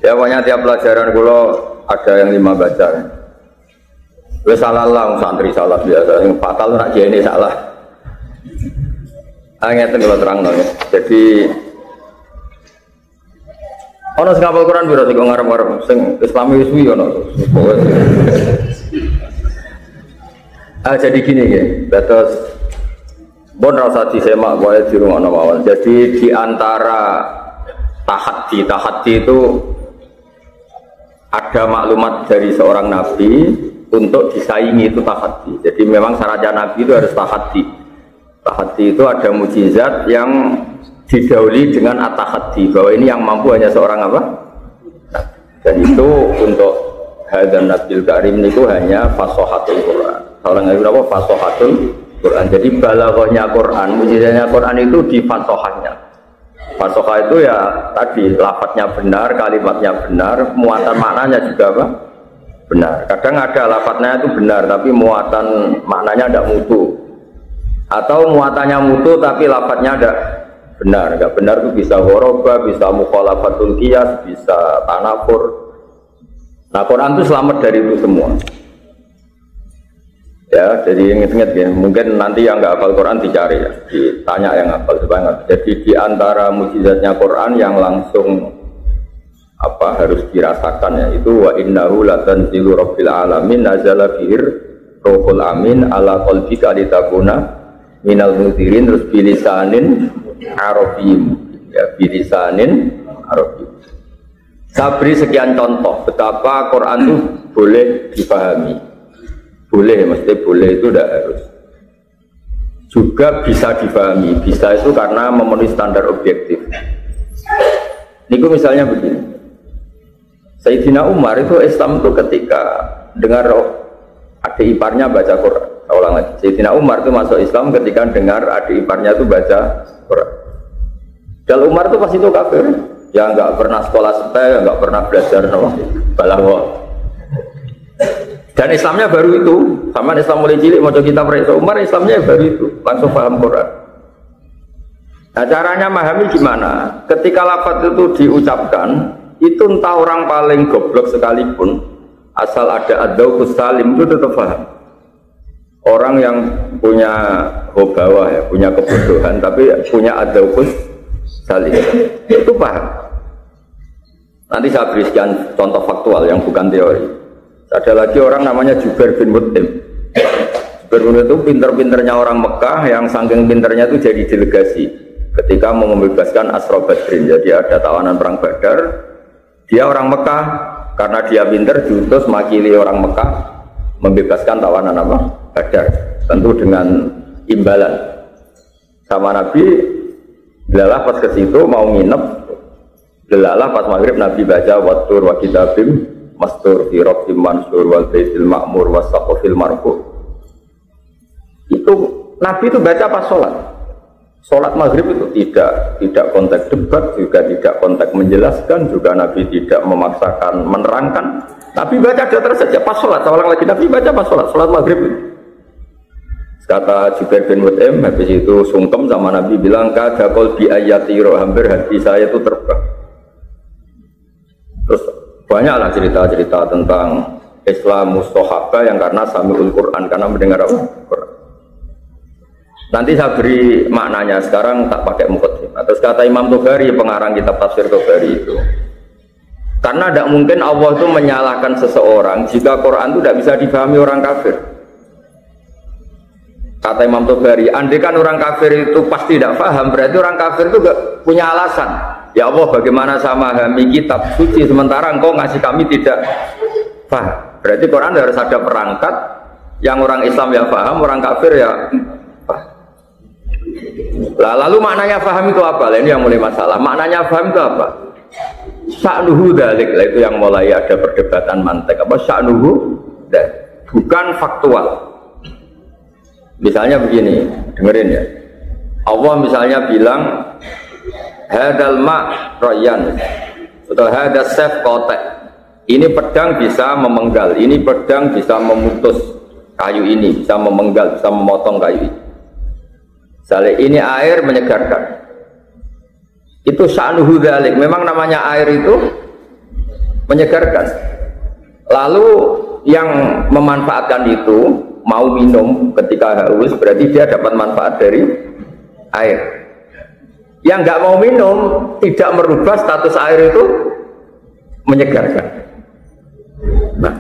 Ya pokoknya tiap pelajaran kula ada yang 5 baca. Wis salah lah santri salah biasa, yang fatal nak jene salah. Ngeten kula terangno ya. Jadi ono sing hafal Quran piro sing ngarep-ngarep sing Islami wis suwi ono. Jadi gini ya, terus bon rasa disemak wae di rumah mawon. Jadi di antara tahaddi itu ada maklumat dari seorang nabi untuk disaingi itu tahaddi. Jadi memang syaratnya nabi itu harus tahaddi. Tahaddi itu ada mukjizat yang didahului dengan at-tahaddi, bahwa ini yang mampu hanya seorang apa? Dan itu untuk hadzal nabil karim itu hanya fasohatul Quran. Orang yang berapa fasohatul Quran. Jadi balaghahnya Quran, mukjizatnya Quran itu di fasohahnya. Fasohah itu ya tadi lafadznya benar, kalimatnya benar, muatan maknanya juga apa? Benar. Kadang ada lafadznya itu benar, tapi muatan maknanya tidak mutu. Atau muatannya mutu, tapi lafadznya ada benar. Enggak benar itu bisa ghoroba, bisa mukhalafatul qiyas, bisa tanafur. Nah Quran itu selamat dari itu semua. Ya, jadi ingat-ingat ya, mungkin nanti yang nggak hafal Quran dicari ya, ditanya yang hafal banget. Jadi di antara mukjizatnya Quran yang langsung apa harus dirasakan ya itu wa innahu latanzilu rabbil alamin nazala bihir ruhul amin ala qalbika litakuna minal munzirin terus bilisanin arabiyyin ya bilisanin arabiyyin. Saya beri sekian contoh betapa Quran itu boleh dipahami. Boleh, mesti boleh itu tidak harus. Juga bisa dipahami, bisa itu karena memenuhi standar objektif. Niku misalnya begini, Sayyidina Umar itu Islam itu ketika dengar adik iparnya baca Quran. Ulang lagi, Sayyidina Umar itu masuk Islam ketika dengar adik iparnya itu baca Quran. Dan Umar itu pasti itu kafir, ya nggak pernah sekolah setel, nggak pernah belajar balaghah. Dan Islamnya baru itu, sama Islam mulai cilik mau kitab Umar, Islamnya baru itu, langsung paham Quran. Nah caranya memahami gimana? Ketika lafaz itu diucapkan, itu entah orang paling goblok sekalipun, asal ada ad-dzauqus salim itu tetap paham. Orang yang punya hobawa ya, punya kebodohan, tapi punya ad-dzauqus salim, itu paham. Nanti saya beri sekian contoh faktual yang bukan teori. Ada lagi orang namanya Jubair bin Mut'im. Jubair bin Mut'im itu pinter-pinternya orang Mekah yang saking pinternya itu jadi delegasi ketika mau membebaskan Asra Badrin. Jadi ada tawanan perang Badar, dia orang Mekah karena dia pinter diutus makili orang Mekah membebaskan tawanan apa? Badar. Tentu dengan imbalan sama Nabi. Delalah pas ke situ mau nginep, delalah pas maghrib Nabi baca wattur wa kitabim mastur fi rabbim mansur wal baitil ma'mur was saqafil marfu. Itu Nabi itu baca pas sholat maghrib itu tidak konteks debat, juga tidak konteks menjelaskan, juga Nabi tidak memaksakan menerangkan. Nabi baca datar saja pas sholat. Seorang lagi Nabi baca pas sholat maghrib itu. Kata Jubair bin Mut'im habis itu sungkem sama Nabi bilang kada qalbi ayati hampir hati saya itu terbang. Terus banyaklah cerita-cerita tentang Islam mustohaba yang karena sami'ul Quran, karena mendengar Quran. Nanti saya beri maknanya, sekarang tak pakai muqaddimah. Terus kata Imam Tobari, pengarang kitab tafsir Tobari itu, karena tidak mungkin Allah itu menyalahkan seseorang jika Quran itu tidak bisa dipahami orang kafir. Kata Imam Tobari, andai kan orang kafir itu pasti tidak paham, berarti orang kafir itu gak punya alasan. Ya Allah, bagaimana sama memahami kitab suci sementara engkau ngasih kami tidak paham? Berarti Quran harus ada perangkat yang orang Islam ya paham, orang kafir ya paham. Lalu maknanya paham itu apa? Ini yang mulai masalah. Maknanya paham itu apa? Sya'nuhu dalik, itu yang mulai ada perdebatan mantek. Apa sya'nuhu dalik? Bukan faktual. Misalnya begini, dengerin ya. Allah misalnya bilang hadal ma' royan atau hadal sef kotek, ini pedang bisa memenggal, ini pedang bisa memutus kayu ini, bisa memenggal, bisa memotong kayu ini. Misalnya ini air menyegarkan, itu sya'nuhu dzalik. Memang namanya air itu menyegarkan. Lalu yang memanfaatkan itu mau minum ketika haus berarti dia dapat manfaat dari air. Yang nggak mau minum tidak merubah status air itu menyegarkan. Nah,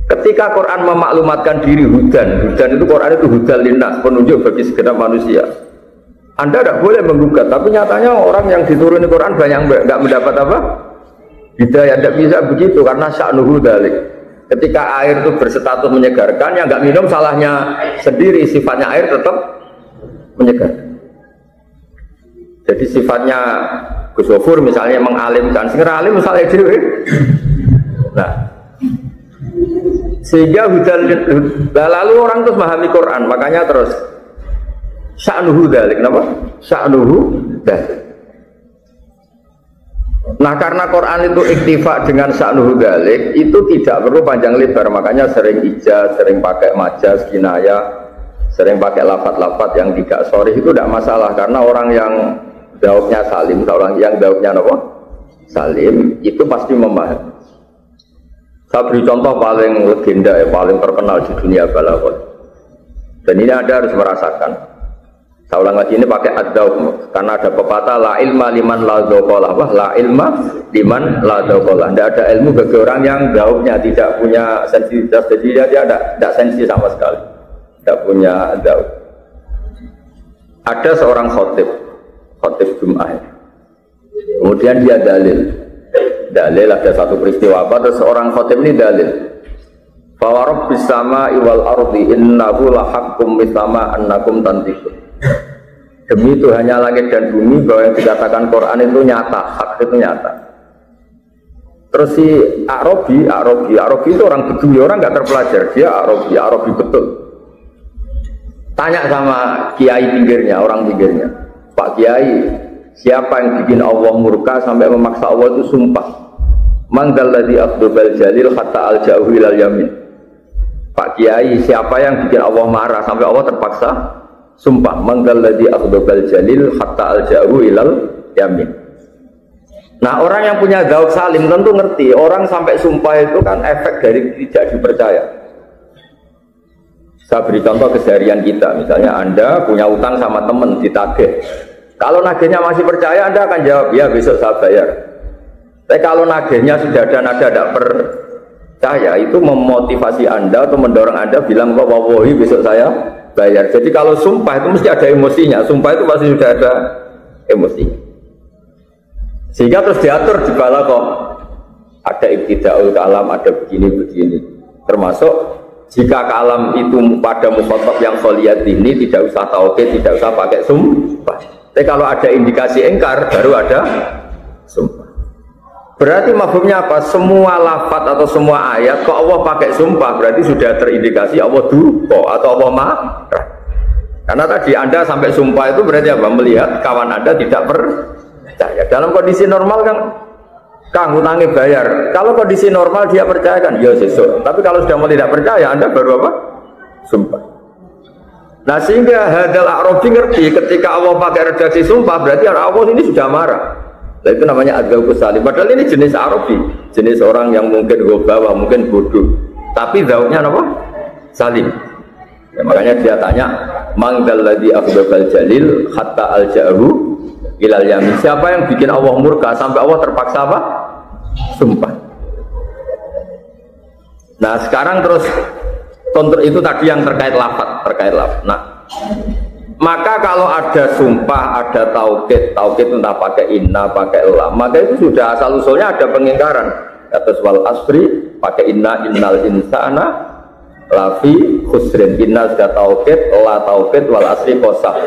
ketika Quran memaklumatkan diri hudan itu Quran itu hudan linnas, penunjuk bagi segenap manusia. Anda tidak boleh menggugat, tapi nyatanya orang yang dituruni Quran banyak nggak mendapat apa? Hidayah. Tidak bisa begitu karena sya'nuhu dzalik. Ketika air itu berstatus menyegarkan, yang nggak minum salahnya sendiri, sifatnya air tetap menyegarkan. Jadi sifatnya Gus Gofur misalnya mengalimkan, sehingga alim misalnya dewe. Nah, sehingga lalu orang terus memahami Quran, makanya terus sya'nuhu dzalik, kenapa? Sya'nuhu dzalik. Nah, karena Quran itu iktifa dengan sya'nuhu dzalik, itu tidak perlu panjang lebar, makanya sering ijaz, sering pakai majaz, kinayah, sering pakai lafaz-lafaz yang tidak sharih itu tidak masalah, karena orang yang dauknya salim, orang yang dauknya apa? Salim, itu pasti memahami. Saya beri contoh paling legenda, paling terkenal di dunia balaghah. Dan ini Anda harus merasakan. Saya ulang lagi, ini pakai ad-dauk, karena ada pepatah la ilma liman la dzaqalah. Wah, la ilma liman la dzaqalah. Tidak ada ilmu bagi orang yang dauknya tidak punya sensitivitas, jadi dia tidak sensi sama sekali. Tidak punya dauk. Ada seorang khotib Jum'ah. Kemudian dia dalil ada satu peristiwa apa, terus seorang khotib ini dalil. Fa rabbis samaa'i wal ardi innahu lahaqqum misama annakum tantiqun. Demi Tuhannya langit dan bumi bahwa yang dikatakan Quran itu nyata, hak itu nyata. Terus si Arabi itu orang Bedui, orang nggak terpelajar, dia Arabi betul. Tanya sama kiai pinggirnya, orang pinggirnya, Pak Kiai, siapa yang bikin Allah murka sampai memaksa Allah itu sumpah? Manggal ladzi afdal jalil hatta al-ja'u ilal yamin. Pak Kiai, siapa yang bikin Allah marah sampai Allah terpaksa sumpah? Manggal ladzi afdal jalil hatta al-ja'u ilal yamin. Nah, orang yang punya dzauq salim tentu ngerti, orang sampai sumpah itu kan efek dari tidak dipercaya. Saya beri contoh keseharian kita, misalnya Anda punya utang sama teman ditagih. Kalau nagihnya masih percaya, Anda akan jawab, ya besok saya bayar. Tapi kalau nagihnya sudah ada nada tidak percaya, itu memotivasi Anda atau mendorong Anda bilang, wallahi besok saya bayar. Jadi kalau sumpah itu mesti ada emosinya, sumpah itu pasti sudah ada emosinya. Sehingga terus diatur di bala kok ada ibtidaul kalam, ada begini-begini. Termasuk jika kalam itu pada mukhatab yang kholiyat ini tidak usah tauhid, tidak usah pakai sumpah. Tapi kalau ada indikasi ingkar baru ada sumpah. Berarti mafhumnya apa? Semua lafaz atau semua ayat kok Allah pakai sumpah berarti sudah terindikasi Allah duka atau Allah marah. Karena tadi Anda sampai sumpah itu berarti apa? Melihat kawan Anda tidak percaya. Dalam kondisi normal kan Kang utangnya bayar. Kalau kondisi normal dia percaya kan, ya sesuk. Tapi kalau sudah mau tidak percaya, Anda baru apa? Sumpah. Nah sehingga hadal A'rabi ngerti ketika Allah pakai redaksi sumpah berarti Allah ini sudah marah. Nah, itu namanya ad-dzauqus salim. Padahal ini jenis Arabi, jenis orang yang mungkin ghabawa, mungkin bodoh. Tapi dzauqnya apa? Salim. Ya, makanya dia tanya, "Mangdal ladzi afdal jalil hatta al-ja'ru ilal yamin." Siapa yang bikin Allah murka sampai Allah terpaksa apa? Sumpah. Nah, sekarang terus kontrol itu tadi yang terkait lafaz. Nah, maka kalau ada sumpah, ada tauhid entah pakai inna, pakai lam, maka itu sudah asal usulnya ada pengingkaran. Atas wal asri pakai innal insana lafi khusrin. Inna sudah tauhid, la tauhid, wal asri qasam.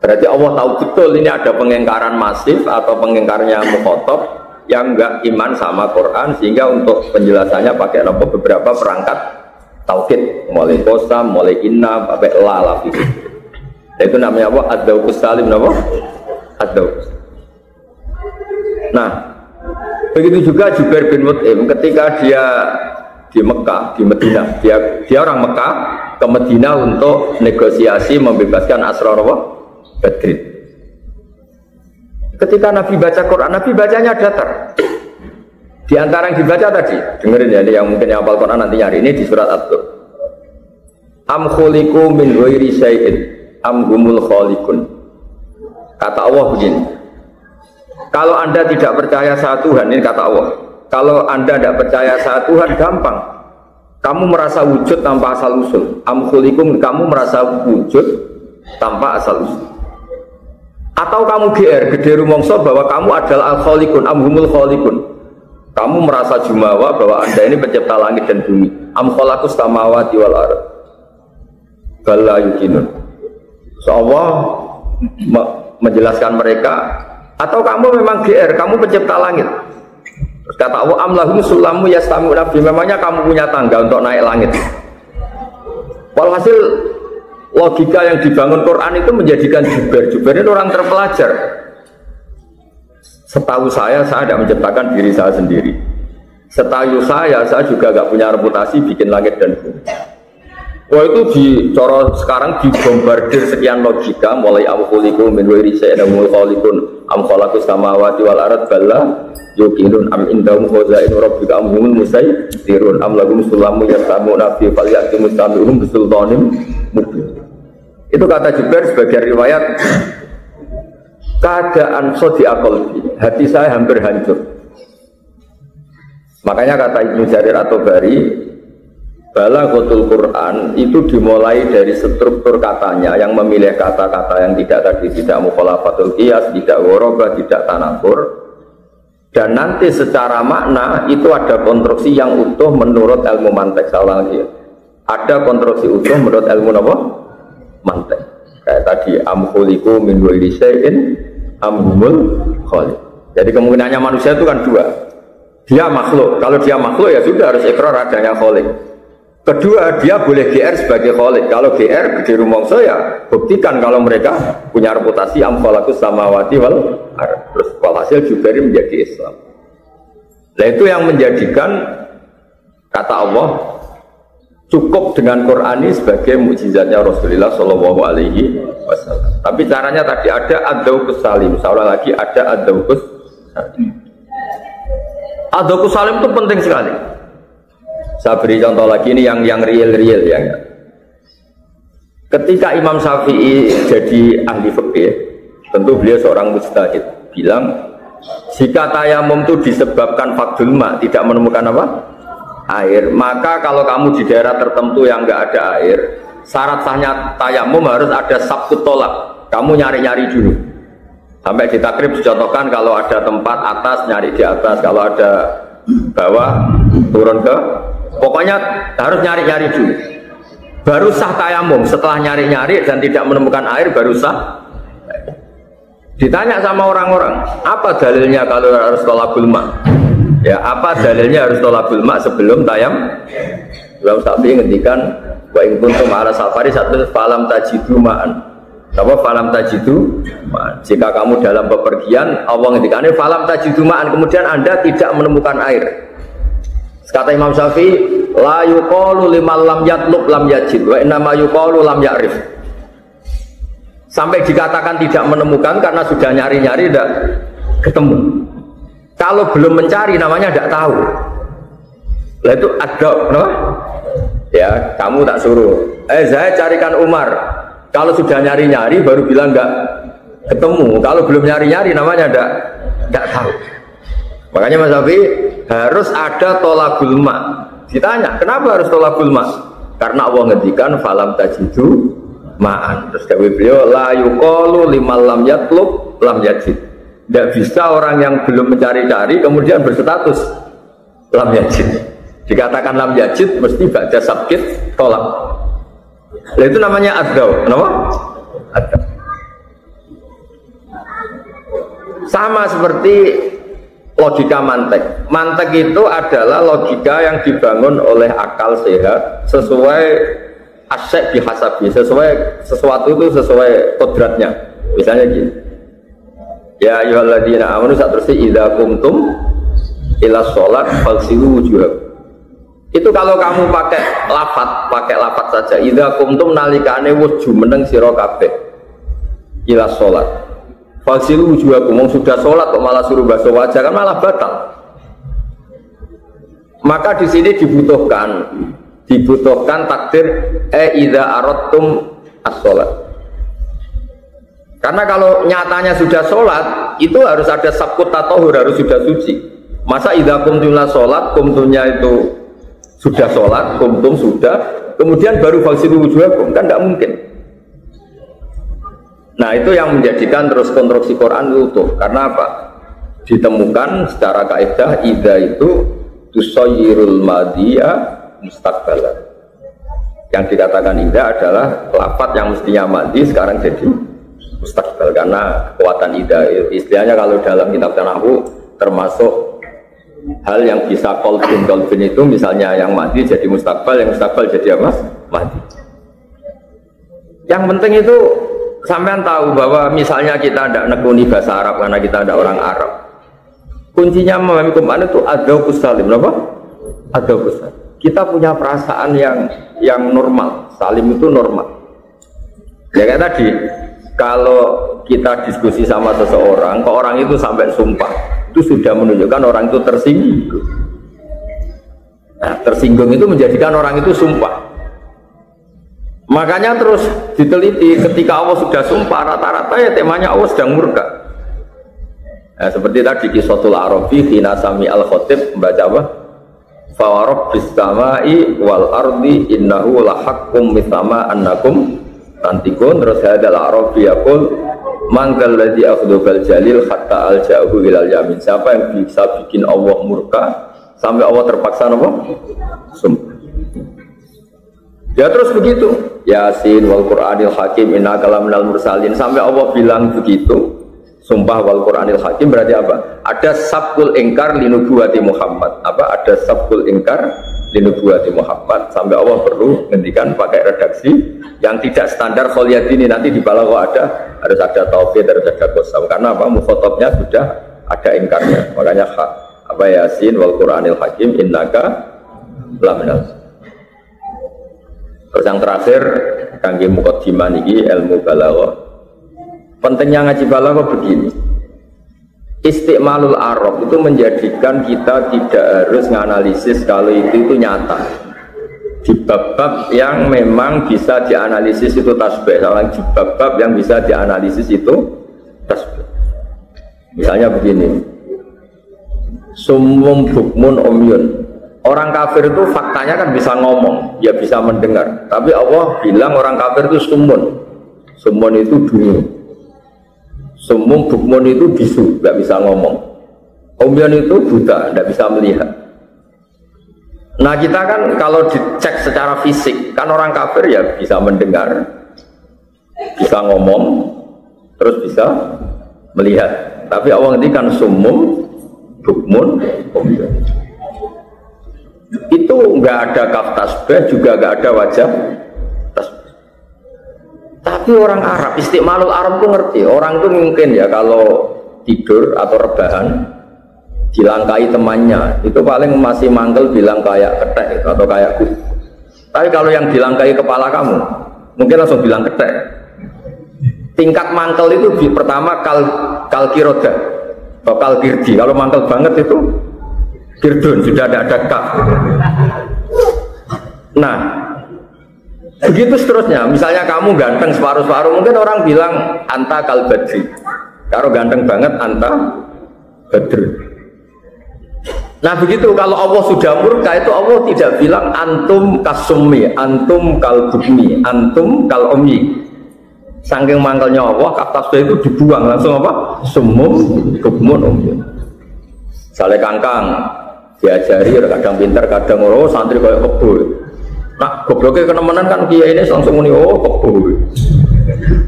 Berarti Allah tahu betul ini ada pengingkaran masif atau pengingkarnya mukhatab yang enggak iman sama Quran, sehingga untuk penjelasannya pakai beberapa perangkat tauhid, mulai qasam, mulai inna, pakai la lafi. Itu namanya apa? Ad-dzauqus salim, apa? Ad-dzauqus. Nah, begitu juga Jubair bin Mut'im ketika dia di Mekah, di Madinah, dia orang Mekah ke Madinah untuk negosiasi membebaskan Asrar Badrin. Ketika Nabi baca Quran, Nabi bacanya datar. Di antara yang dibaca tadi, dengerin ya, ini yang mungkin yang hafal Quran nanti nyari, ini di surat At-Tur. Am khuliqu min ghairi syai'in am humul khaliqun. Kata Allah begini. Kalau Anda tidak percaya satu Tuhan, ini kata Allah. Kalau Anda tidak percaya satu Tuhan, gampang. Kamu merasa wujud tanpa asal usul. Am khuliqum, kamu merasa wujud tanpa asal usul. Atau kamu gede rumongso bahwa kamu adalah al-khaliqun, am humul khaliqun. Kamu merasa jumawa bahwa Anda ini pencipta langit dan bumi. Am khalaqus samawati wal ardh. Bala yukinun. So Allah menjelaskan mereka, atau kamu memang GR, kamu pencipta langit. Terus kata Allah, am lahum sulamu yastami'una bi, memangnya kamu punya tangga untuk naik langit. Walhasil logika yang dibangun Quran itu menjadikan Jubair itu orang terpelajar. Setahu saya tidak menciptakan diri saya sendiri. Setahu saya juga nggak punya reputasi bikin langit dan bumi. Wah, itu dicoro sekarang dibombardir sekian logika, mulai am khuliqu min ghairi syai'in amul khaliqun am khalaqus samawati wal ardh balla yuqinun am indahum khazainu rabbika am humul musaytirun am lahum sulamu yastamuna fi falyati mustami'un bisultanin mubin. Itu kata Jubair sebagai riwayat, keadaan sodi akolbi, hati saya hampir hancur. Makanya kata Ibnu Jarir At-Tabari, balaghatul Quran itu dimulai dari struktur katanya yang memilih kata-kata yang tidak mukhalafatul qiyas, tidak ghorabah, tidak tanafur, dan nanti secara makna itu ada konstruksi yang utuh menurut ilmu mantek. Ada konstruksi utuh menurut ilmu apa? Mantek. Kayak tadi am khuliqu min ghairi syai'in am humul khaliq. Jadi kemungkinannya manusia itu kan dua. Dia makhluk. Kalau dia makhluk ya sudah harus ikrar adanya khaliq. Kedua, dia boleh GR sebagai khaliq. Kalau GR gede rumongso ya buktikan kalau mereka punya reputasi am khalaqus samawati wal ardh. Terus walhasil Jubair menjadi Islam. Nah, itu yang menjadikan kata Allah cukup dengan Quran ini sebagai mukjizatnya Rasulullah Shallallahu Alaihi Wasallam. Tapi caranya tadi ada ad-dauqus salim. Seorang lagi ada ad-dauqus salim. Ad-dauqus salim itu penting sekali. Saya beri contoh lagi ini yang real ya. Ketika Imam Syafi'i jadi ahli fikih, tentu beliau seorang mujtahid, bilang jika tayamum itu disebabkan faqdul ma, tidak menemukan apa? Air, maka kalau kamu di daerah tertentu yang enggak ada air, syarat sahnya tayamum harus ada sabtu tolak. Kamu nyari-nyari dulu sampai di takrib dicontohkan, kalau ada tempat atas nyari di atas, kalau ada bawah turun ke, pokoknya harus nyari-nyari dulu baru sah tayamum. Setelah nyari-nyari dan tidak menemukan air baru sah. Ditanya sama orang-orang, apa dalilnya kalau harus tolakul ma? Ya, apa dalilnya harus tolakul ma sebelum tayam? Imam Syafi'i ngendikan, wa in kuntum ala safari satu falam tajidu ma'an. Apa falam tajidu ma'an? Jika kamu dalam bepergian, Allah ngendikan falam tajidu ma'an, kemudian Anda tidak menemukan air. Kata Imam Syafi'i, la yuqalu liman lam yatlub lam yajid wa inna ma yuqalu lam ya'rif. Sampai dikatakan tidak menemukan karena sudah nyari-nyari tidak ketemu. Kalau belum mencari namanya tidak tahu. Lah itu ada, kenapa? Ya, kamu tak suruh. Saya carikan Umar. Kalau sudah nyari-nyari baru bilang enggak ketemu. Kalau belum nyari-nyari namanya enggak tahu. Makanya Mas Syafi'i harus ada tolakul ma. Ditanya, kenapa harus tolakul ma? Karena Allah ngendikan falam tajidu ma'an. Terus dawuh beliau la yuqalu liman lam yatlub lam yajid. Tidak bisa orang yang belum mencari-cari kemudian berstatus lam yajid. Dikatakan lam yajid mesti ba'da sabkit tolak. Nah, itu namanya ad-daw. Kenapa? Ad-daw. Sama seperti logika mantek. Mantek itu adalah logika yang dibangun oleh akal sehat sesuai asyik bihasabi, sesuai sesuatu itu sesuai kodratnya. Misalnya gini, ya ayyuhalladzina amanu satrusih idza qumtum ila sholat faghsilu wujuhakum. Itu kalau kamu pakai lafaz saja, idza qumtum nalikane wis jumeneng sira kabeh ila sholat faghsilu wujuhakum. Sudah sholat kok malah suruh basuh wajah, kan malah batal. Maka di sini dibutuhkan takdir idza aradtum as-sholat. Karena kalau nyatanya sudah sholat, itu harus ada sabkut tatahur, harus sudah suci. Masa idza kumtumna sholat, kumtumnya itu sudah sholat, kumtum sudah, kemudian baru faghsilu wujuhakum, kan tidak mungkin. Nah itu yang menjadikan terus konstruksi Quran utuh. Karena apa? Ditemukan secara kaidah idza itu tusayyirul madhiya mustaqbalan. Yang dikatakan idza adalah lafaz yang mestinya madhi sekarang jadi mustaqbal, karena kekuatan idza. Istilahnya kalau dalam kitab nahwu termasuk hal yang bisa kolbin itu, misalnya yang madhi jadi mustaqbal, yang mustaqbal jadi apa? Madhi. Yang penting itu sampean tahu bahwa misalnya kita tidak nekuni bahasa Arab karena kita tidak orang Arab. Kuncinya memahami Quran itu adzauqus salim, apa? Adzauqus salim. Kita punya perasaan yang normal. Salim itu normal. Ya kayak tadi, kalau kita diskusi sama seseorang, kok orang itu sampai sumpah, itu sudah menunjukkan orang itu tersinggung. Nah, tersinggung itu menjadikan orang itu sumpah. Makanya terus diteliti, ketika Allah sudah sumpah, rata-rata ya temanya Allah sedang murka. Nah, seperti tadi Qisatul Arabi hina sami al-khatib membaca apa? Fa rabbis samai wal ardi innahu lahaqqum mithama annakum tantikun. Terus hadal Arabi yaqul mangkal ladzi akhdubal jalil hatta alja'u ilal yamin. Siapa yang bisa bikin Allah murka sampai Allah terpaksa apa? Sumpah. Ya terus begitu. Yasin wal Qur'anil Hakim innaka laminal mursalin, sampai Allah bilang begitu. Sumpah wal Qur'anil Hakim berarti apa? Ada sabkul ingkar linubuwati Muhammad. Apa? Ada sabkul ingkar linubuwati Muhammad. Sampai Allah perlu ngendikan pakai redaksi yang tidak standar kholiyadini, nanti di balaghah harus ada taufid, harus ada qasam. Karena apa? Mukhatabnya sudah ada ingkarnya. Makanya apa Yasin wal Qur'anil Hakim innaka laminal. Terus yang terakhir kangge muqaddimah niki ilmu balaghah. Pentingnya ngaji balaghah begini. Istiqmalul Arab itu menjadikan kita tidak harus menganalisis kalau itu nyata. Di bab-bab yang memang bisa dianalisis itu tasbih, di bab-bab yang bisa dianalisis itu tasbih. Misalnya begini. Summum bukmun umyun. Orang kafir itu faktanya kan bisa ngomong, ya bisa mendengar. Tapi Allah bilang orang kafir itu summun. Summun itu dungu. Summum bukmun itu bisu, nggak bisa ngomong. Umyun itu buta, nggak bisa melihat. Nah kita kan kalau dicek secara fisik, kan orang kafir ya bisa mendengar, bisa ngomong, terus bisa melihat. Tapi Allah ngendikan summum bukmun umyun. Itu nggak ada kaf tasbih, juga nggak ada wajah tasbih. Tapi orang Arab, istiqmalul Arab itu ngerti. Orang itu mungkin ya kalau tidur atau rebahan dilangkai temannya, itu paling masih manggel bilang kayak ketek atau kayak ku. Tapi kalau yang dilangkai kepala kamu, mungkin langsung bilang ketek. Tingkat mangkel itu pertama kalkiroda atau kalkirdi. Kalau mangkel banget itu kirdun, sudah ada kaf. Nah, begitu seterusnya. Misalnya kamu ganteng separuh-separuh, mungkin orang bilang anta kal badri. Kalau ganteng banget anta badr. Nah begitu, kalau Allah sudah murka itu Allah tidak bilang antum kasummi, antum kal bukmi, antum kal ummi. Saking mangkelnya Allah, kaf tasbih itu dibuang langsung apa? Sumum bukmun ummi. Sale kangkang diajari, kadang pintar, kadang orang santri kayak kebo. Nah, gobloknya kenemenan kan kiai ini langsung muni oh kebo.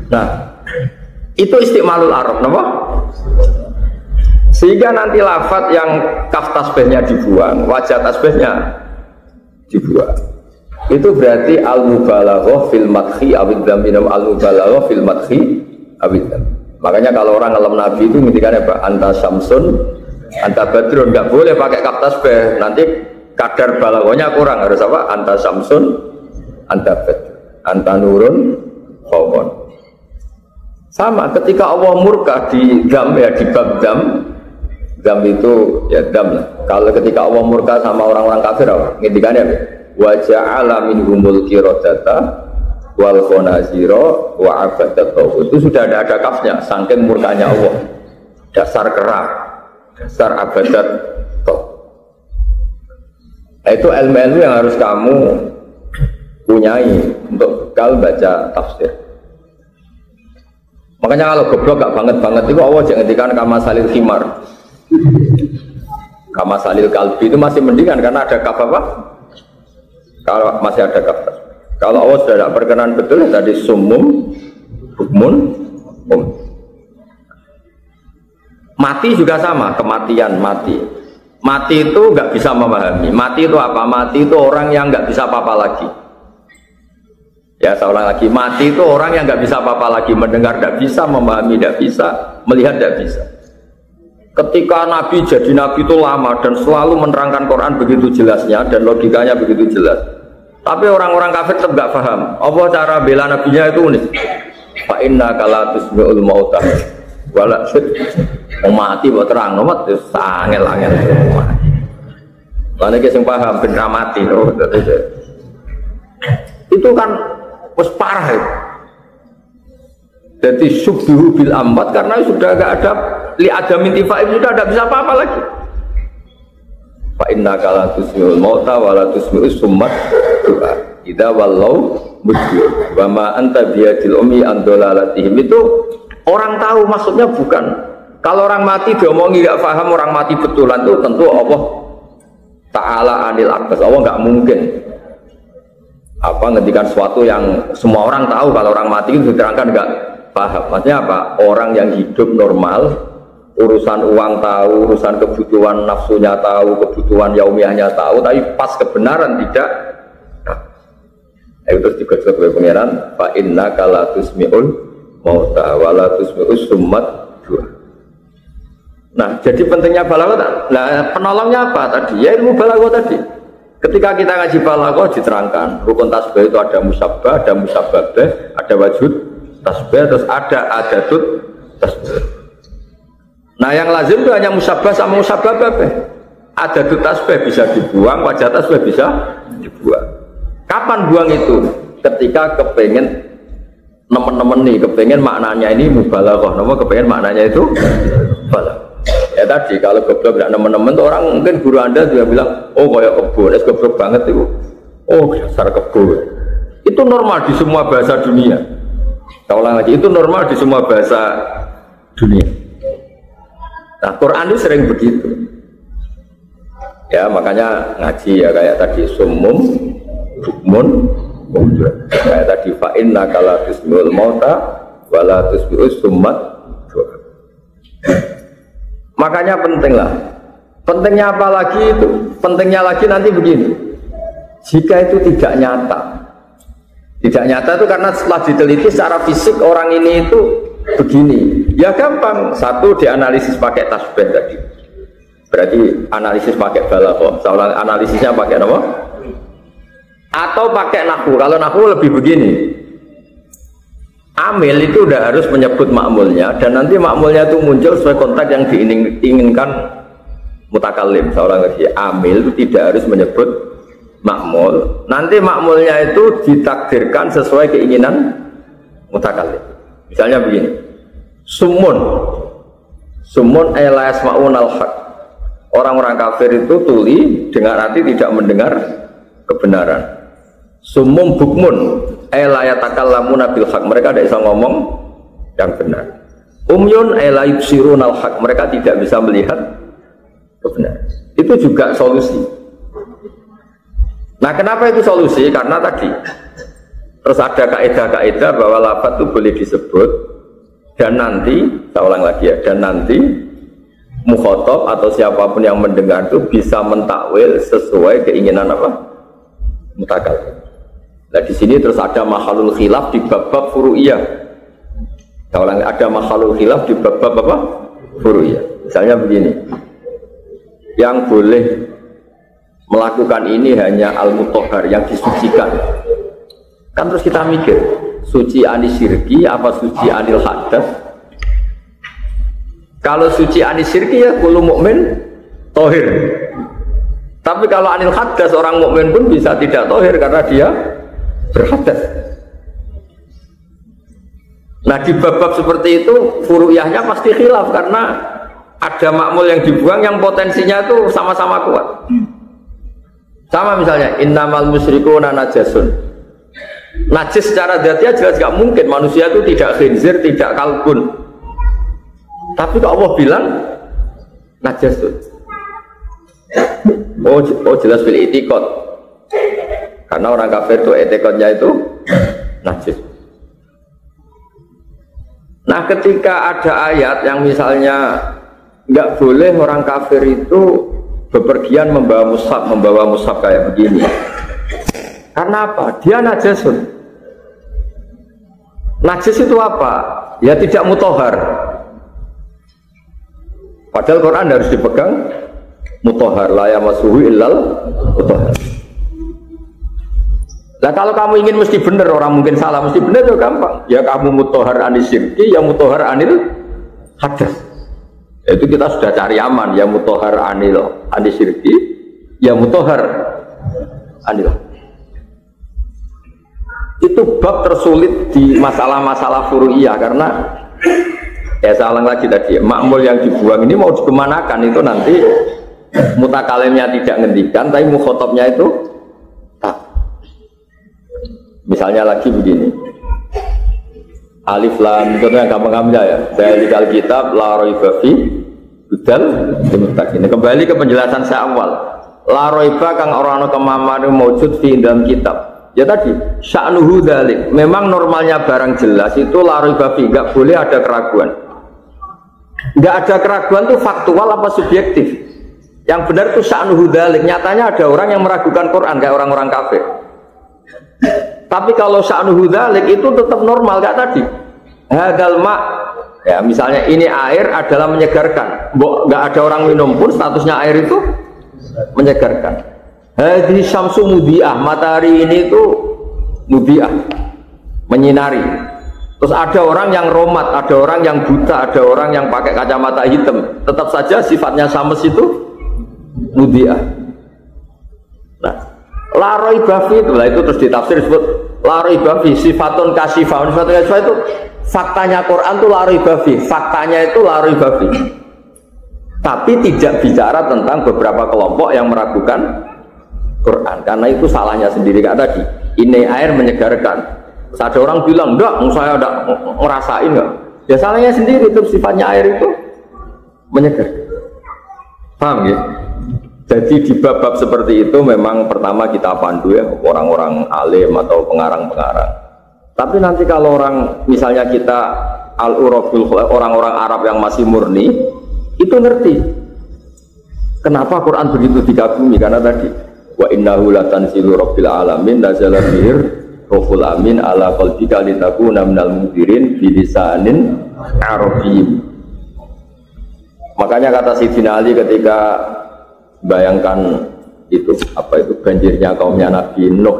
Nah, itu istiqmalul Arab, napa? Sehingga nanti lafaz yang kaf tasbihnya dibuang, wajah tasbihnya dibuang. Itu berarti al-mubalaghah fil madhi awid dzam, al-mubalaghah fil madhi awid dzam. Makanya kalau orang ngelem Nabi itu ngintikan apa? Anta syamsun, anta badrun, enggak boleh pakai kaf tasbih. Nanti kadar balaghahnya kurang, harus apa? Anta syamsun, anta badrun, anta nurun, qawon. Sama ketika Allah murka di dzam ya, di bab dzam Dzam itu ya dzam lah. Kalau ketika Allah murka sama orang-orang kafir apa? Ngendikannya apa? Wa ja'ala minhumul qiradata wal khanazira wa abadat tauhid. Itu sudah ada kafnya, saking murkanya Allah. Dasar kera, dasar abadat tauhid. Nah, itu ilmu-ilmu yang harus kamu punyai untuk bekal baca tafsir. Makanya kalau goblok gak banget itu Allah jangan ngendikan kama salil khimar. Kama salil kalbi itu masih mendingan karena ada kaf apa? Kalau masih ada kaf. Kalau Allah sudah tidak berkenan betul tadi sumum hukmun mati juga sama, kematian mati. Mati itu nggak bisa memahami. Mati itu apa? Mati itu orang yang nggak bisa apa-apa lagi. Ya, saya ulang lagi, mati itu orang yang nggak bisa apa-apa lagi, mendengar tidak bisa, memahami tidak bisa, melihat tidak bisa. Ketika Nabi jadi Nabi itu lama dan selalu menerangkan Quran begitu jelasnya dan logikanya begitu jelas. Tapi orang-orang kafir tetap nggak paham. Apa cara bela Nabinya itu unik. Fa inna kala tusmi'ul mautah wala mau mati buat terang nomor itu angel-angel. Lalu kita yang paham benar mati itu kan wes parah itu. Jadi subduhu bil amwat karena sudah agak ada li adam intifa'i sudah tidak bisa apa-apa lagi. Fa innaka la tusmi'ul mauta wa la tusmi'us summat du'a idza wallau mudbir wa ma anta biyadil ummi an dalalatihim. Itu orang tahu maksudnya bukan kalau orang mati diomongi nggak paham orang mati betulan itu tentu Allah Ta'ala anil aqdas. Allah nggak mungkin apa ngendikan sesuatu yang semua orang tahu. Kalau orang mati itu diterangkan nggak paham. Maksudnya apa? Orang yang hidup normal, urusan uang tahu, urusan kebutuhan nafsunya tahu, kebutuhan yaumiyahnya tahu, tapi pas kebenaran tidak. Itu terus juga sebagai pengiran. Fa inna kala tusmi'ul mauta wa la tusmi'us summat du'a. Nah, jadi pentingnya balaghah. Nah, penolongnya apa tadi? Ya ilmu balaghah tadi. Ketika kita ngaji balaghah diterangkan rukun tasbih itu ada musabbah, ada musabbabah, ada wajud tasbih, terus ada adatut tasbih. Nah, yang lazim itu hanya musabbah sama musabbabah. Adatut tasbih bisa dibuang, wajah tasbih bisa dibuang. Kapan buang itu? Ketika kepengen teman-teman nih, kepengen maknanya ini mubalaghah, nama kepengen maknanya itu balaghah. Ya tadi kalau goblok tidak teman-teman tuh orang mungkin guru anda juga bilang oh kayak kebun, es goblok banget itu. Oh dasar kebun. Itu normal di semua bahasa dunia. Saya ulang lagi, itu normal di semua bahasa dunia. Nah Quran itu sering begitu. Ya makanya ngaji ya kayak tadi sumum, hukmun, kayak tadi fa'in nakala tusmi'ul mauta wala tusmi'us summat. Makanya pentinglah. Pentingnya apa lagi itu? Pentingnya lagi nanti begini. Jika itu tidak nyata. Tidak nyata itu karena setelah diteliti secara fisik orang ini itu begini. Ya gampang. Satu dianalisis pakai tasbih tadi. Berarti analisis pakai balaghah. Soal analisisnya pakai apa? Atau pakai nahwu. Kalau nahwu lebih begini. Amil itu udah harus menyebut makmulnya dan nanti makmulnya itu muncul sesuai konteks yang diinginkan mutakallim. Seorang lagi amil itu tidak harus menyebut makmul. Nanti makmulnya itu ditakdirkan sesuai keinginan mutakallim. Misalnya begini, sumun la yasma'un al-haq. Orang-orang kafir itu tuli dengan arti tidak mendengar kebenaran. Sumum bukmun la yatakallamuna bil haq. Mereka tidak bisa ngomong yang benar. Umyun la yubsirunal haq. Mereka tidak bisa melihat kebenaran. Itu juga solusi. Nah, kenapa itu solusi? Karena tadi terus ada kaidah-kaidah bahwa lafaz itu boleh disebut dan nanti, saya ulang lagi ya, dan nanti mukhatab atau siapapun yang mendengar itu bisa mentakwil sesuai keinginan apa? Mutakallim. Nah di sini terus ada mahalul khilaf di bab-bab furu'iyah. Kalau ada mahalul khilaf di bab-bab apa? Furu'iyah. Misalnya begini, yang boleh melakukan ini hanya al-mutahhar yang disucikan. Kan terus kita mikir, suci anis syirki apa suci anil hadas? Kalau suci anis syirki ya kullu mukmin tohir. Tapi kalau anil hadas orang mukmin pun bisa tidak tohir karena dia berhadas. Nah di bab-bab seperti itu furu'iyahnya pasti khilaf karena ada makmul yang dibuang yang potensinya itu sama-sama kuat. Sama misalnya innamal musyrikuna najasun. Najis secara dzatiyah jelas gak mungkin, manusia itu tidak khinzir, tidak kalbun. Tapi kok Allah bilang najasun. Oh jelas bil itikad. Karena orang kafir itu etikadnya itu najis. Nah ketika ada ayat yang misalnya nggak boleh orang kafir itu bepergian membawa mushaf kayak begini. Karena apa? Dia najasun. Najis itu apa? Ya tidak mutahhar. Padahal Quran harus dipegang mutahhar, la yamassuhu illal mutahhar. Nah kalau kamu ingin mesti benar, orang mungkin salah, mesti benar itu gampang. Ya kamu mutahhar anis syirki, ya mutahhar anil hadas. Itu kita sudah cari aman, ya mutahhar anis syirki, ya mutahhar anil. Itu bab tersulit di masalah-masalah furu'iyah karena ya saya ulang lagi tadi, makmul yang dibuang ini mau dikemanakan itu nanti mutakalimnya tidak ngendikan, tapi mukhotabnya itu tak. Misalnya lagi begini, alif lam itu yang gampang-gampang ya, dalikal kitab la raiba fi hudal lil muttaqin. Kembali ke penjelasan saya awal, la raiba kang ora ana kemamane maujud fi dalam kitab. Ya tadi, sya'nuhu dzalik. Memang normalnya barang jelas itu la raiba fi, enggak boleh ada keraguan. Enggak ada keraguan itu faktual apa subjektif? Yang benar itu sya'nuhu dzalik. Nyatanya ada orang yang meragukan Quran kayak orang-orang kafir. Tapi kalau sya'nuhu dzalik itu tetap normal kayak tadi. Hadzal ma', ya misalnya ini air adalah menyegarkan. Enggak ada orang minum pun statusnya air itu menyegarkan. Hadhi syamsu mudiah, matahari ini itu mudiah, menyinari. Terus ada orang yang romat, ada orang yang buta, ada orang yang pakai kacamata hitam. Tetap saja sifatnya syams itu mudiah. Nah, la raiba fi itu terus ditafsir disebut la raiba fi sifatun kasifah. Sifatun kasifah itu faktanya Quran itu la raiba fi, faktanya itu la raiba fi. Tapi tidak bicara tentang beberapa kelompok yang meragukan Quran, karena itu salahnya sendiri kayak tadi. Ini air menyegarkan. Terus ada orang bilang enggak, saya enggak ngerasain enggak. Ya salahnya sendiri, itu sifatnya air itu menyegarkan. Paham ya? Jadi di bab-bab seperti itu memang pertama kita pandu ya orang-orang alim atau pengarang-pengarang. Tapi nanti kalau orang misalnya kita al-urabul orang-orang Arab yang masih murni itu ngerti. Kenapa Quran begitu dikagumi? Karena tadi wa innahu latanzilu rabbil alamin nazala bihir ruhul amin ala qalbika litakuna minal munzirin bi lisanin arabiyyin. Makanya kata Sayyidina Ali ketika bayangkan itu apa itu banjirnya kaumnya Nabi Nuh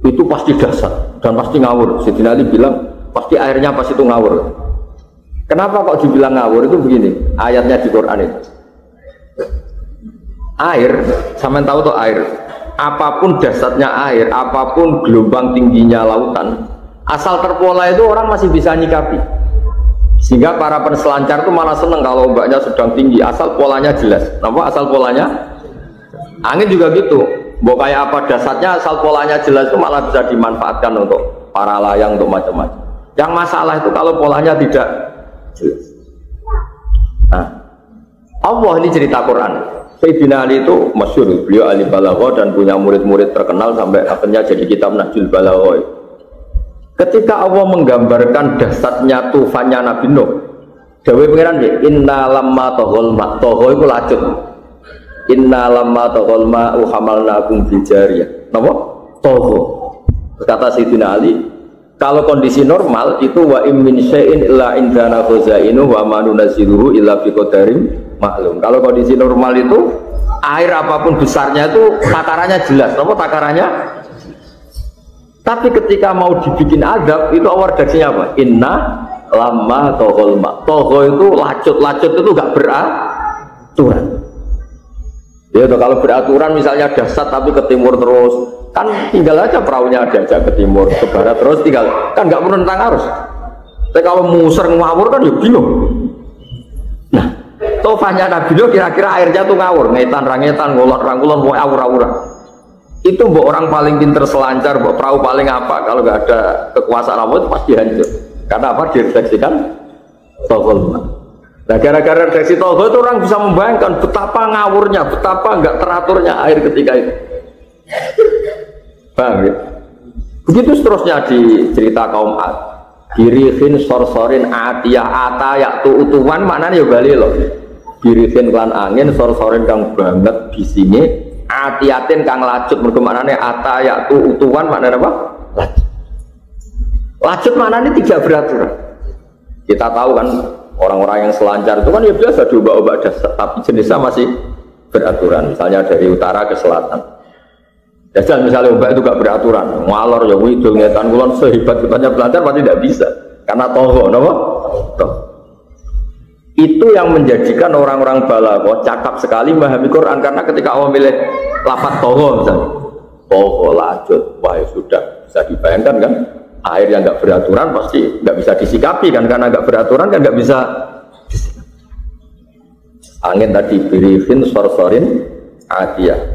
itu pasti dahsyat dan pasti ngawur. Sayyidina Ali bilang pasti airnya pas itu ngawur. Kenapa kok dibilang ngawur? Itu begini ayatnya di Quran itu. Air, sampean tahu tuh air. Apapun dahsyatnya air, apapun gelombang tingginya lautan, asal terpola itu orang masih bisa nyikapi. Sehingga para penselancar itu malah seneng kalau ombaknya sedang tinggi, asal polanya jelas. Kenapa? Asal polanya. Angin juga gitu. Mau kayak apa dahsyatnya, asal polanya jelas itu malah bisa dimanfaatkan untuk para layang, untuk macam-macam. Yang masalah itu kalau polanya tidak jelas. Nah, Allah ini cerita Quran. Sayyidina Ali itu masyhur, beliau ahli balaghah dan punya murid-murid terkenal sampai akhirnya jadi kitab Nahjul Balaghah. Ketika Allah menggambarkan dahsyatnya tufannya Nabi Nuh, dawuh pengiran ya, inna lamma taghal ma, tagha iku lacut. Inna lamma taghal ma hamalnakum bil jariyah. Napa? Tagha. Kata Sayyidina Ali, kalau kondisi normal itu wa im min syai'in illa indana khazainu wa ma nunazziluhu illa biqadarin maklum. Kalau kondisi normal itu air apapun besarnya itu takarannya jelas. Apa takarannya? Tapi ketika mau dibikin adab itu awal redaksinya apa? Inna lama tohol mak. Toho itu lacut itu gak beraturan. Ya kalau beraturan misalnya dasar tapi ke timur terus, kan tinggal aja perahunya ada aja ke timur, ke barat terus tinggal, kan nggak perlu tentang arus. Tapi kalau muser ngawur kan ya bingung. Nah, tofanya Nabi Nuh kira-kira airnya tuh ngawur, ngetan, ngulon, mau awur-awuran. Itu mbok orang paling pinter selancar, mbok perahu paling apa, kalau nggak ada kekuasaan Allah itu pasti hancur. Karena apa? Direfleksikan tohol. Nah, gara-gara refleksi tohol itu orang bisa membayangkan betapa ngawurnya, betapa nggak teraturnya air ketika itu. Paham ya? Begitu seterusnya di cerita kaum Ad. Birihin sorsorin atiyah atayak tuutuan maknanya ya bali loh. Birihin klan angin sorsorin kang banget bisine atiyatin kang lacut mergo maknanya atayak tuutuan maknanya apa? Lacut maknanya tidak beraturan. Kita tahu kan orang-orang yang selancar itu kan ya biasa diubah-ubah dasar, tapi jenisnya masih beraturan. Misalnya dari utara ke selatan. Dasar misalnya ombak itu gak beraturan, ngalor ya widul ngetan kulon sehebat-hebatnya pelancar pasti tidak bisa, karena toho, nama toh. Itu yang menjadikan orang-orang balaghah cakap sekali memahami Quran, karena ketika Allah milih lafaz toho misalnya, toho lacut, wah ya sudah bisa dibayangkan kan, air yang gak beraturan pasti gak bisa disikapi kan, karena gak beraturan kan gak bisa disikapi. Angin tadi birifin sorsorin adiyah.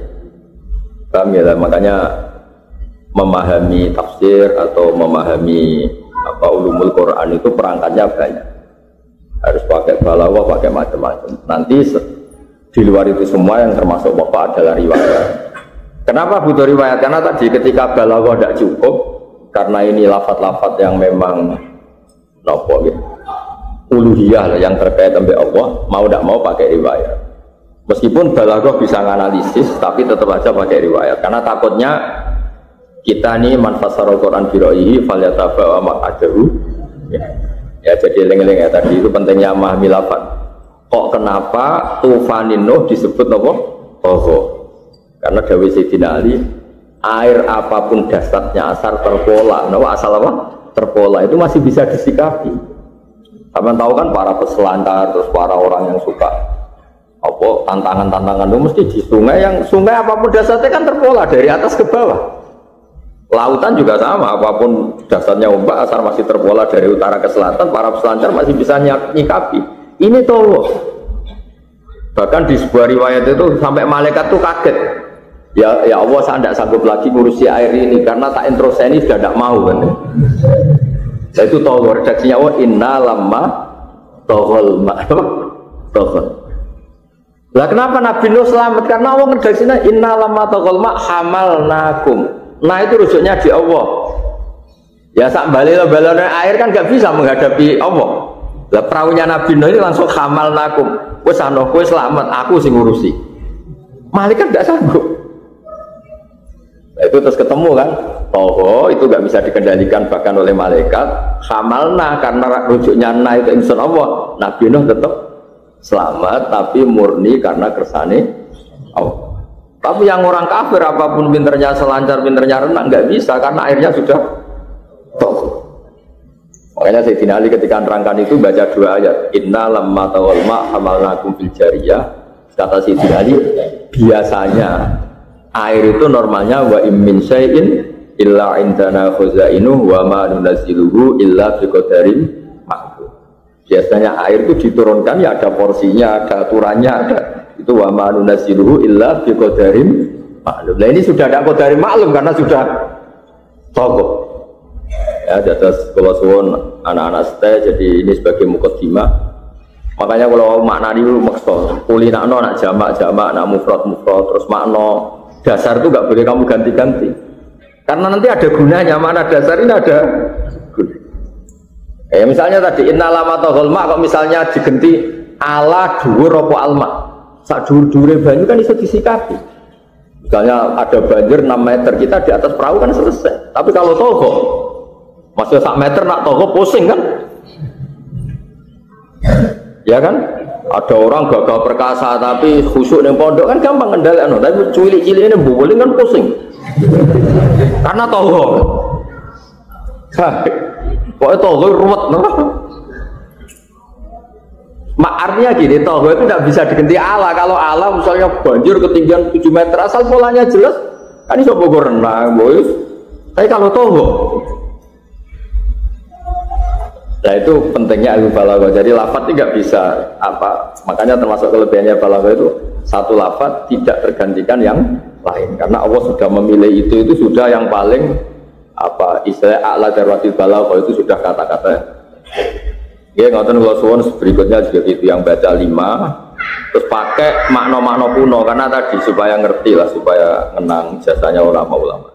Paham ya, makanya memahami tafsir atau memahami ulumul Quran itu perangkatnya banyak, harus pakai balaghah, pakai macam-macam. Nanti di luar itu semua yang termasuk pokok adalah riwayat. Kenapa butuh riwayat? Karena tadi ketika balaghah tidak cukup, karena ini lafaz-lafaz yang memang uluhiyah yang terkait dengan Allah, mau tidak mau pakai riwayat. Meskipun balaghah bisa menganalisis, tapi tetap aja pakai riwayat. Karena takutnya kita nih manfasarul Quran biroihi falyataba wa ma'adahu. Ya jadi lengi-lengi ya tadi itu pentingnya memahami lafaz. Kok kenapa tufanin Nuh disebut apa? Toho. Karena dawuh Sayyidina Ali, air apapun dasarnya asal terpola. Asal apa? Terpola itu masih bisa disikapi. Kalian tahu kan para peselancar terus para orang yang suka tantangan-tantangan itu mesti di sungai apapun dasarnya kan terpola dari atas ke bawah. Lautan juga sama, apapun dasarnya ombak asal masih terpola dari utara ke selatan, para peselancar masih bisa nyikapi. Ini toh bahkan di sebuah riwayat itu sampai malaikat tuh kaget. Ya Allah, saya tidak sanggup lagi ngurusi air ini karena tak introseni sudah tidak mau kan. Nah, itu toh redaksinya inna lamma tohol tohol. Lah kenapa Nabi Nuh selamat? Karena Allah ngedaksinya inna lamma tohol hamalnakum. Nah itu rujuknya di Allah. Ya sak balon air kan gak bisa menghadapi Allah. Lah perahunya Nabi Nuh ini langsung hamalnakum. Wes ana kowe selamat, aku sing ngurusi. Malaikat gak sanggup. Nah, itu terus ketemu kan. Itu gak bisa dikendalikan bahkan oleh malaikat. Hamalna karena rujuknya na itu ingsun Allah. Nabi Nuh tetap selamat tapi murni karena kersane Allah. Tapi yang orang kafir apapun pinternya selancar, pinternya renang nggak bisa karena airnya sudah toh. Makanya Sayyidina Ali ketika nerangkan itu baca dua ayat. Inna lamma tawal ma hamalnakum fil jariyah. Kata Sayyidina Ali, biasanya air itu normalnya wa min syai'in illa indana khuzainu wa ma nunazziluhu illa biqadarin ma'lum. Biasanya air itu diturunkan ya ada porsinya, ada aturannya, ada itu wa ma nunazziluhu illa biqadarin maklum. Nah ini sudah ada qadarin maklum karena sudah tokoh. Ya atas kalau suwon anak-anak stay jadi ini sebagai mukaddimah. Makanya kalau makna itu maksud kulinakno nak jamak nak mufrad terus makna dasar itu nggak boleh kamu ganti-ganti. Karena nanti ada gunanya, makna dasar ini ada guna. Ya misalnya tadi inna lama tohol mak, kok misalnya diganti ala dhuwur apa alma. Sak dhuwur-dhuwure banyu kan bisa disikapi. Misalnya ada banjir 6 meter, kita di atas perahu kan selesai. Tapi kalau toho, masih 1 meter nak toho pusing kan? Ya kan? Ada orang gagal perkasa tapi khusyuk yang pondok kan gampang kendalikan. Tapi cilik-cilik ini boleh kan pusing. Karena toho. Pokoknya toho ruwet, Artinya gini, toh itu tidak bisa diganti Allah. Kalau Allah misalnya banjir ketinggian 7 meter, asal polanya jelas, kan iso bogo renang, boy. Tapi kalau toh, nah itu pentingnya ilmu balaghah. Jadi lafadz itu nggak bisa apa, makanya termasuk kelebihannya balaghah itu satu lafadz tidak tergantikan yang lain, karena Allah sudah memilih itu sudah yang paling apa istilah a'la darwatil balaghah itu sudah kata-kata. Ya ngoten kula suwun berikutnya juga itu yang baca 5 terus pakai makna-makna kuno karena tadi supaya ngerti lah supaya ngenang jasanya ulama-ulama.